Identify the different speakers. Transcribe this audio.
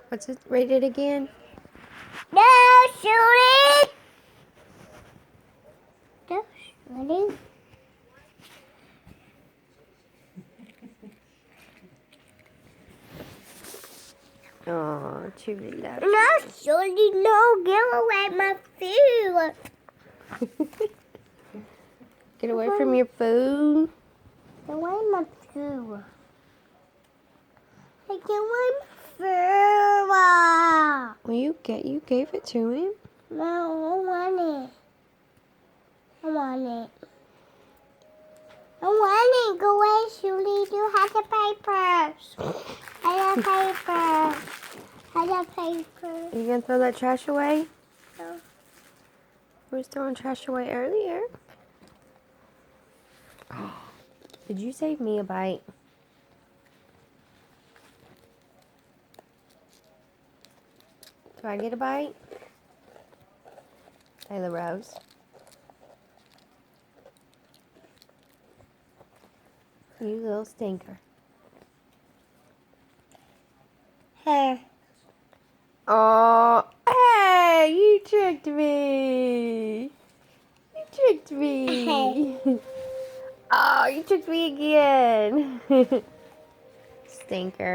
Speaker 1: What's it rated again?
Speaker 2: No shooting! No shooting.
Speaker 1: Oh, Chewy loves
Speaker 2: No shooting, no, give away my food.
Speaker 1: Get away from your food.
Speaker 2: Give away my food. I give away my food.
Speaker 1: Well, you gave it to him.
Speaker 2: No, I want it. I want it. I want it. Go away, Shuli. You have the papers. I have paper. I have paper.
Speaker 1: Are you gonna throw that trash away?
Speaker 2: No.
Speaker 1: We was throwing trash away earlier. Did you save me a bite? Do I get a bite? Layla Rose. You little stinker.
Speaker 2: Here.
Speaker 1: Oh, hey, you tricked me. You tricked me. Oh, you tricked me again. Stinker.